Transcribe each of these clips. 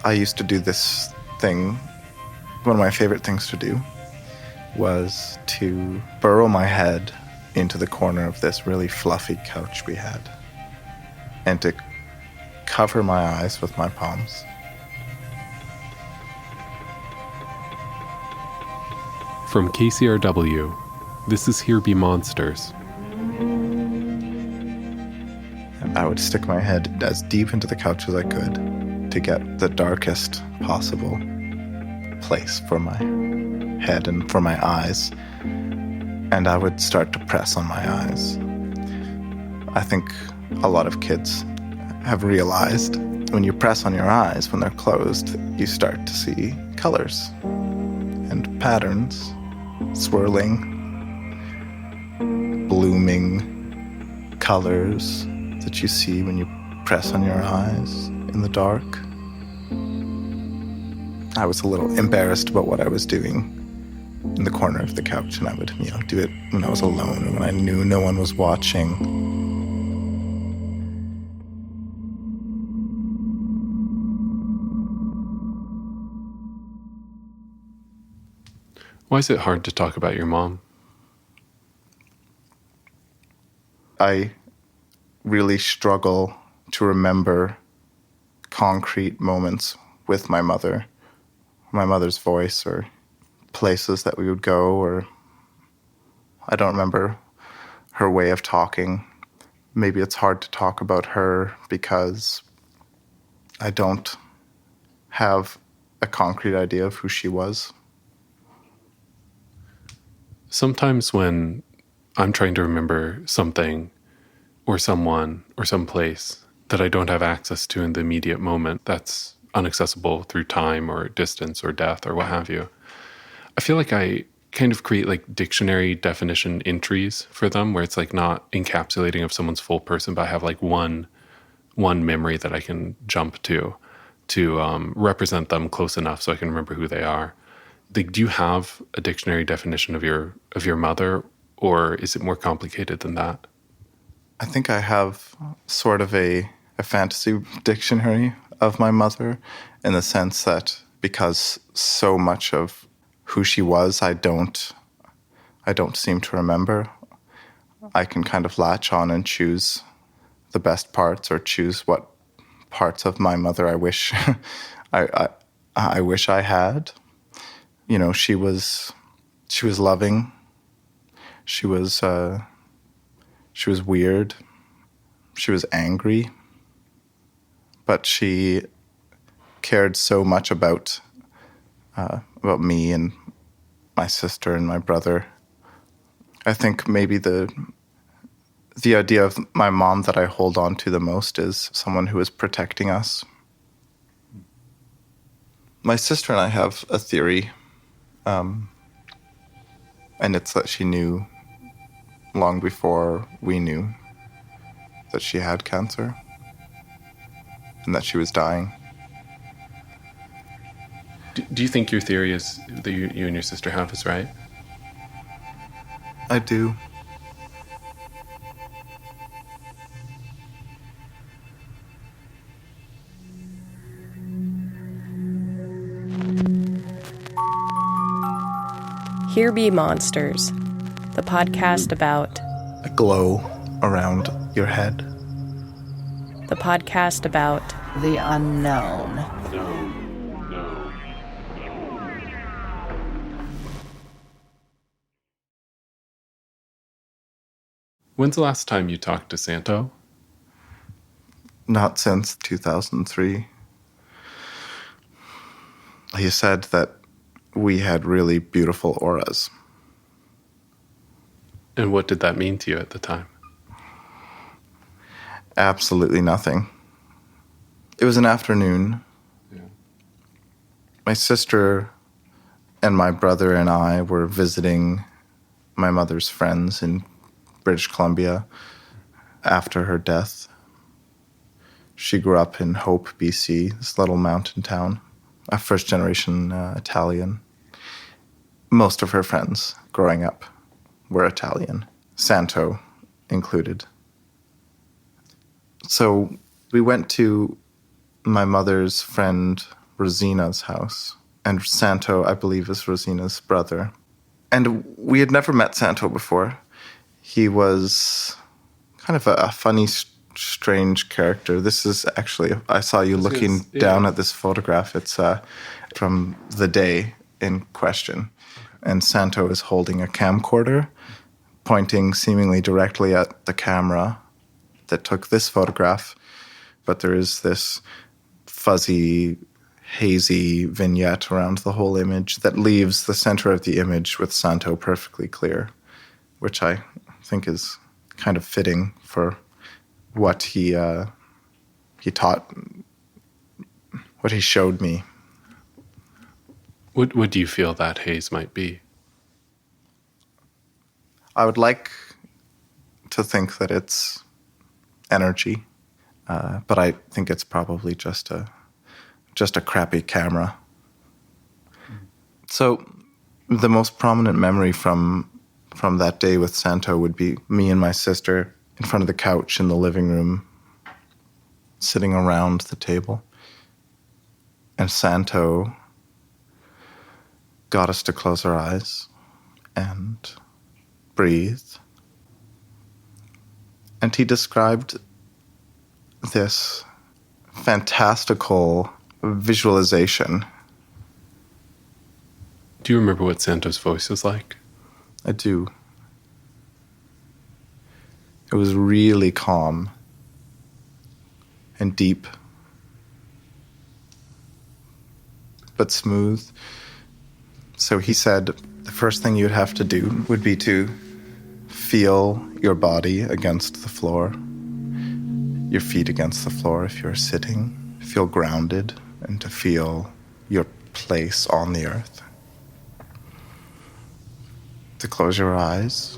I used to do this thing. One of my favorite things to do was to burrow my head into the corner of this really fluffy couch we had and to cover my eyes with my palms. From KCRW, this is Here Be Monsters. And I would stick my head as deep into the couch as I could to get the darkest possible place for my head and for my eyes. And I would start to press on my eyes. I think a lot of kids have realized when you press on your eyes, when they're closed, you start to see colors and patterns, swirling, blooming colors that you see when you press on your eyes in the dark. I was a little embarrassed about what I was doing in the corner of the couch, and I would, do it when I was alone and when I knew no one was watching. Why is it hard to talk about your mom? I really struggle to remember concrete moments with my mother's voice, or places that we would go, or I don't remember her way of talking. Maybe it's hard to talk about her because I don't have a concrete idea of who she was. Sometimes when I'm trying to remember something or someone or some place that I don't have access to in the immediate moment, that's inaccessible through time or distance or death or what have you, I feel like I kind of create like dictionary definition entries for them where it's like not encapsulating of someone's full person, but I have like one memory that I can jump to represent them close enough so I can remember who they are. Like, do you have a dictionary definition of your mother, or is it more complicated than that? I think I have sort of a fantasy dictionary of my mother, in the sense that because so much of who she was, I don't seem to remember. I can kind of latch on and choose the best parts, or choose what parts of my mother I wish I wish I had. She was loving. She was weird. She was angry. But she cared so much about me and my sister and my brother. I think maybe the idea of my mom that I hold on to the most is someone who is protecting us. My sister and I have a theory, and it's that she knew long before we knew that she had cancer and that she was dying. Do you think your theory is that you and your sister have is right? I do. Here Be Monsters, the podcast about a glow around your head. The podcast about the unknown. No. When's the last time you talked to Santo? Not since 2003. He said that we had really beautiful auras. And what did that mean to you at the time? Absolutely nothing. It was an afternoon. Yeah. My sister and my brother and I were visiting my mother's friends in British Columbia after her death. She grew up in Hope, BC, this little mountain town, a first-generation Italian. Most of her friends growing up were Italian, Santo included. So we went to my mother's friend Rosina's house. And Santo, I believe, is Rosina's brother. And we had never met Santo before. He was kind of a funny, strange character. This is actually, I saw you looking down at this photograph. It's from the day in question. And Santo is holding a camcorder, pointing seemingly directly at the camera that took this photograph. But there is this fuzzy, hazy vignette around the whole image that leaves the center of the image with Santo perfectly clear, which I think is kind of fitting for what he taught, what he showed me. What do you feel that haze might be? I would like to think that it's energy, but I think it's probably just a crappy camera. So the most prominent memory from that day with Santo would be me and my sister in front of the couch in the living room, sitting around the table. And Santo got us to close our eyes and breathe. And he described this fantastical visualization. Do you remember what Santo's voice is like? I do. It was really calm and deep, but smooth. So he said the first thing you'd have to do would be to feel your body against the floor, your feet against the floor if you're sitting, feel grounded, and to feel your place on the earth. To close your eyes,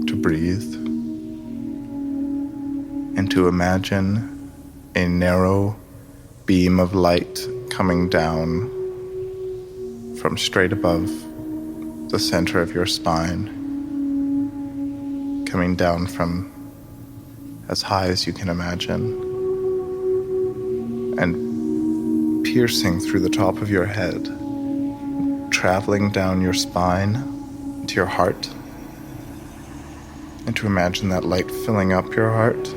to breathe, and to imagine a narrow beam of light coming down from straight above the center of your spine, coming down from as high as you can imagine, and piercing through the top of your head, traveling down your spine to your heart, and to imagine that light filling up your heart.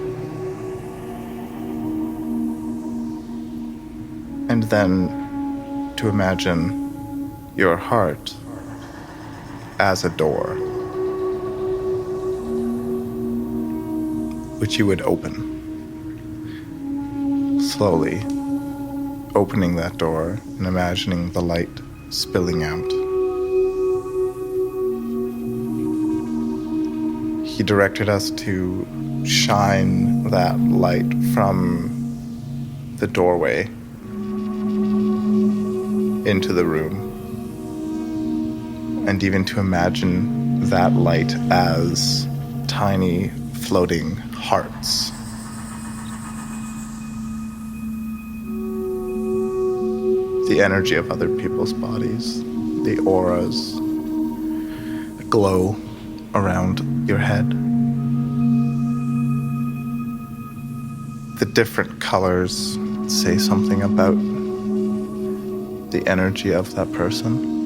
And then to imagine your heart as a door, which you would open. Slowly opening that door and imagining the light spilling out. He directed us to shine that light from the doorway into the room, and even to imagine that light as tiny floating hearts. The energy of other people's bodies, the auras, the glow around your head, the different colors say something about the energy of that person.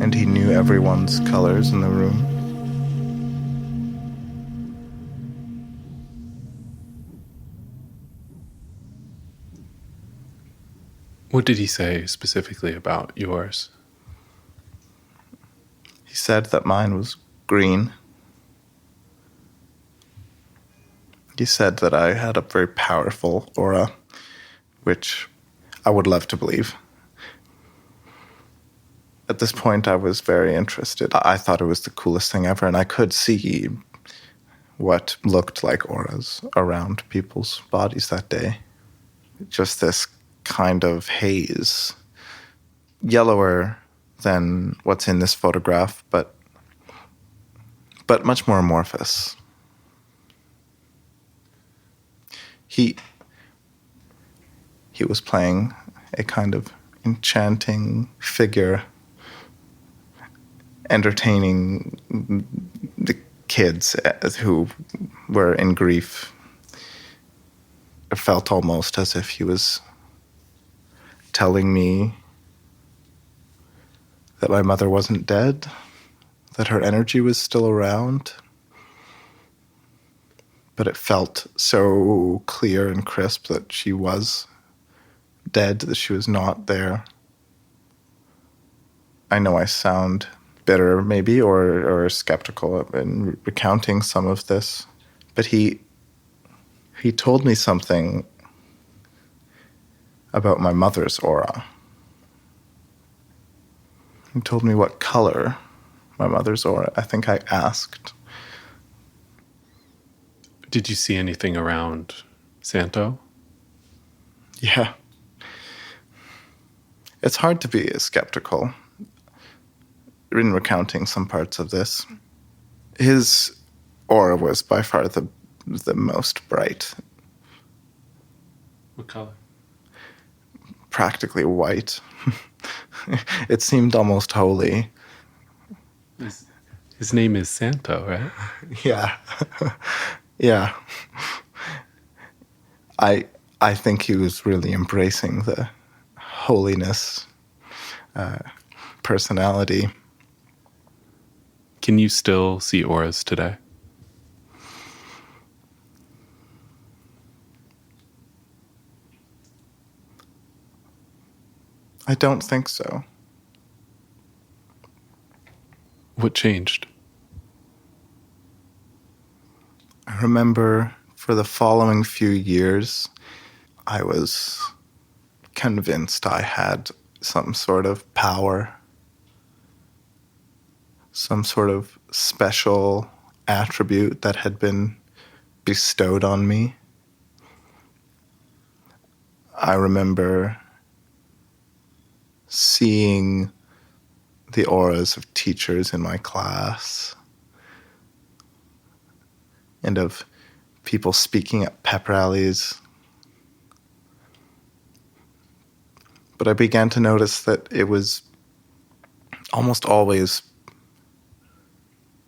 And he knew everyone's colors in the room. What did he say specifically about yours? He said that mine was green. He said that I had a very powerful aura, which I would love to believe. At this point, I was very interested. I thought it was the coolest thing ever, and I could see what looked like auras around people's bodies that day. Just this kind of haze, yellower than what's in this photograph, but much more amorphous. He was playing a kind of enchanting figure, entertaining the kids who were in grief. It felt almost as if he was telling me that my mother wasn't dead, that her energy was still around. But it felt so clear and crisp that she was dead, that she was not there. I know I sound bitter, maybe, or skeptical in recounting some of this, but he told me something about my mother's aura. He told me what color my mother's aura. I think I asked. Did you see anything around Santo? Yeah. It's hard to be skeptical in recounting some parts of this. His aura was by far the most bright. What color? Practically white. It seemed almost holy. His name is Santo, right? Yeah. Yeah. I think he was really embracing the holiness personality. Can you still see auras today? I don't think so. What changed? I remember for the following few years, I was convinced I had some sort of power, some sort of special attribute that had been bestowed on me. I remember seeing the auras of teachers in my class and of people speaking at pep rallies. But I began to notice that it was almost always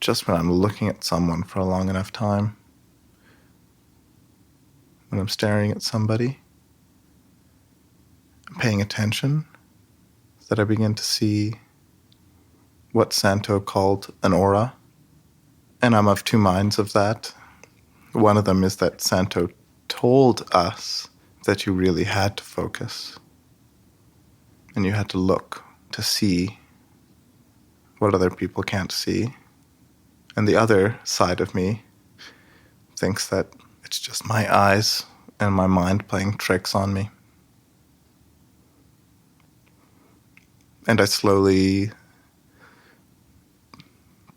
just when I'm looking at someone for a long enough time, when I'm staring at somebody, paying attention, that I begin to see what Santo called an aura. And I'm of two minds of that. One of them is that Santo told us that you really had to focus and you had to look to see what other people can't see. And the other side of me thinks that it's just my eyes and my mind playing tricks on me. And I slowly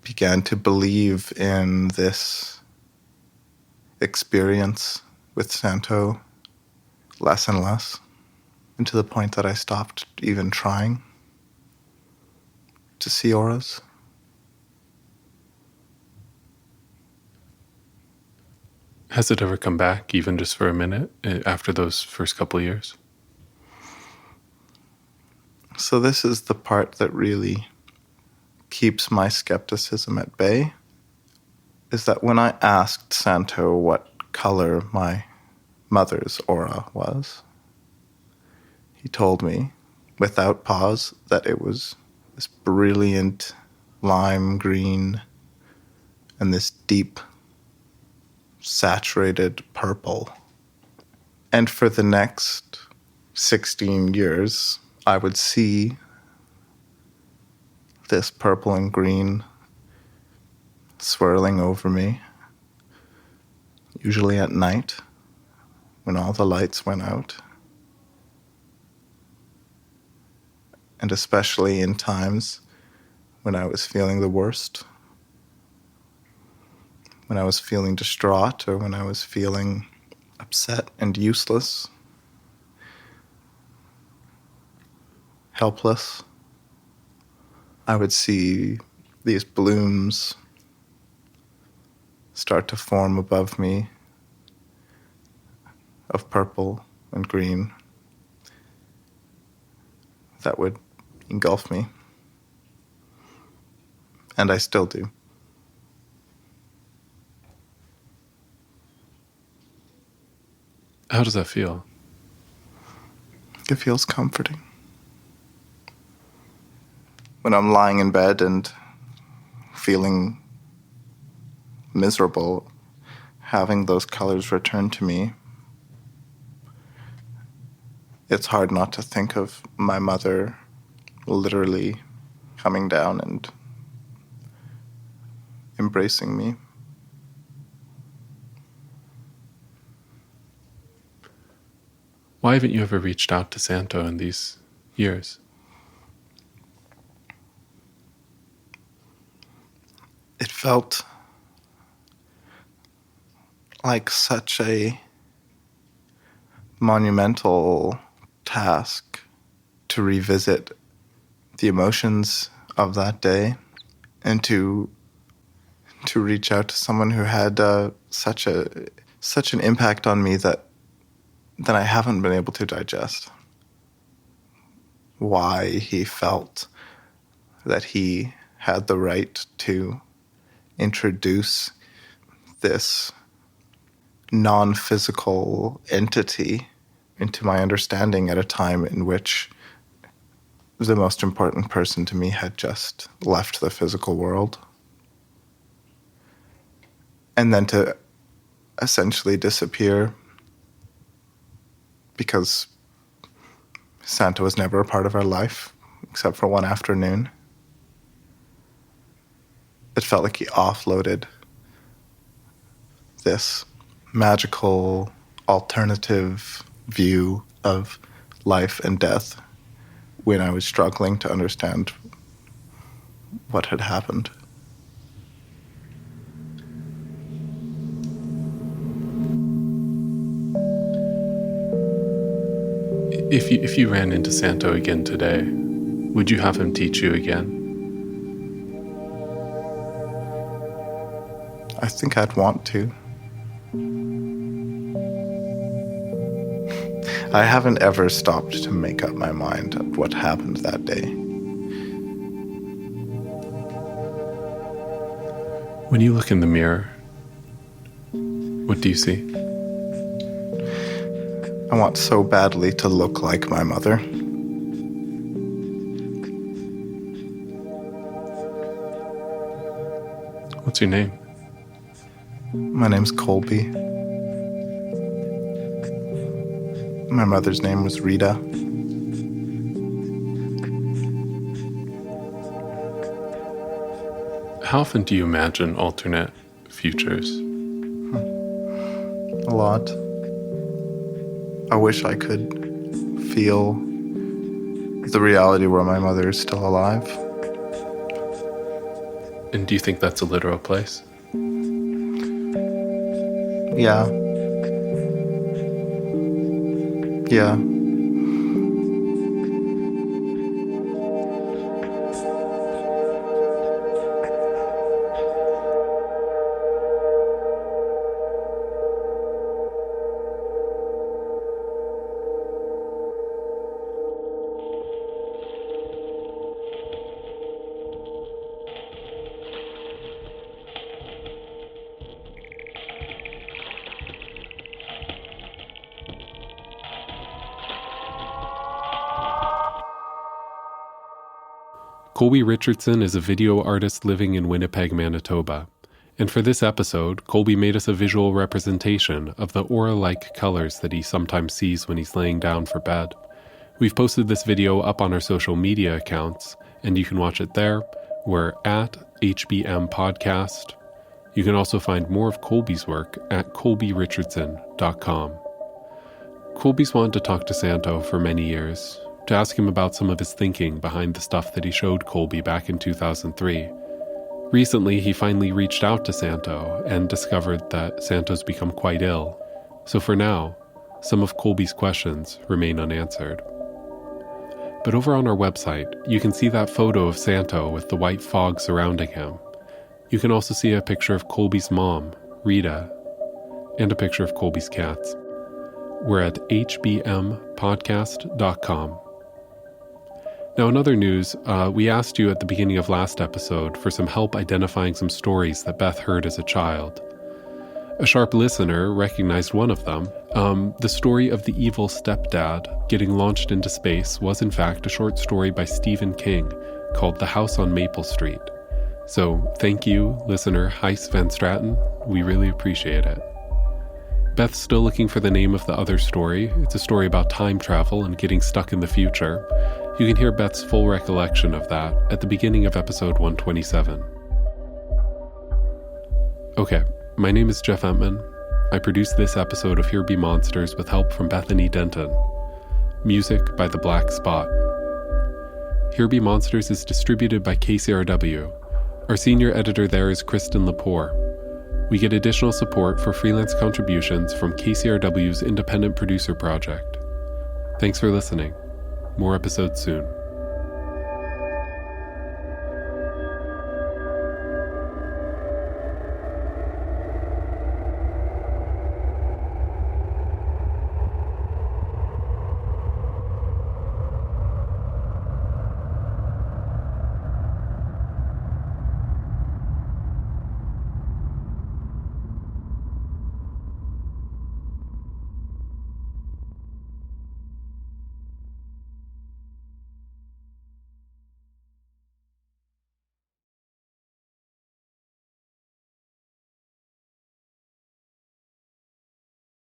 began to believe in this experience with Santo less and less, and to the point that I stopped even trying to see auras. Has it ever come back, even just for a minute, after those first couple of years? So this is the part that really keeps my skepticism at bay, is that when I asked Santo what color my mother's aura was, he told me, without pause, that it was this brilliant lime green and this deep, saturated purple. And for the next 16 years, I would see this purple and green swirling over me, usually at night when all the lights went out, and especially in times when I was feeling the worst, when I was feeling distraught or when I was feeling upset and useless, helpless. I would see these blooms start to form above me of purple and green that would engulf me. And I still do. How does that feel? It feels comforting. When I'm lying in bed and feeling miserable, having those colors return to me, it's hard not to think of my mother literally coming down and embracing me. Why haven't you ever reached out to Santo in these years? It felt like such a monumental task to revisit the emotions of that day and to reach out to someone who had such an impact on me that I haven't been able to digest. Why he felt that he had the right to introduce this non-physical entity into my understanding at a time in which the most important person to me had just left the physical world. And then to essentially disappear because Santa was never a part of our life except for one afternoon. It felt like he offloaded this magical alternative view of life and death when I was struggling to understand what had happened. If you ran into Santo again today, would you have him teach you again? I think I'd want to. I haven't ever stopped to make up my mind of what happened that day. When you look in the mirror, what do you see? I want so badly to look like my mother. What's your name? My name's Colby. My mother's name was Rita. How often do you imagine alternate futures? A lot. I wish I could feel the reality where my mother is still alive. And do you think that's a literal place? Yeah. Yeah. Colby Richardson is a video artist living in Winnipeg, Manitoba. And for this episode, Colby made us a visual representation of the aura-like colors that he sometimes sees when he's laying down for bed. We've posted this video up on our social media accounts, and you can watch it there. We're at HBM Podcast. You can also find more of Colby's work at colbyrichardson.com. Colby's wanted to talk to Santo for many years, to ask him about some of his thinking behind the stuff that he showed Colby back in 2003. Recently, he finally reached out to Santo and discovered that Santo's become quite ill. So for now, some of Colby's questions remain unanswered. But over on our website, you can see that photo of Santo with the white fog surrounding him. You can also see a picture of Colby's mom, Rita, and a picture of Colby's cats. We're at hbmpodcast.com. Now, in other news, we asked you at the beginning of last episode for some help identifying some stories that Beth heard as a child. A sharp listener recognized one of them. The story of the evil stepdad getting launched into space was in fact a short story by Stephen King called The House on Maple Street. So thank you, listener Heis Van Straten. We really appreciate it. Beth's still looking for the name of the other story. It's a story about time travel and getting stuck in the future. You can hear Beth's full recollection of that at the beginning of episode 127. Okay, my name is Jeff Entman. I produced this episode of Here Be Monsters with help from Bethany Denton. Music by The Black Spot. Here Be Monsters is distributed by KCRW. Our senior editor there is Kristen Lepore. We get additional support for freelance contributions from KCRW's Independent Producer Project. Thanks for listening. More episodes soon.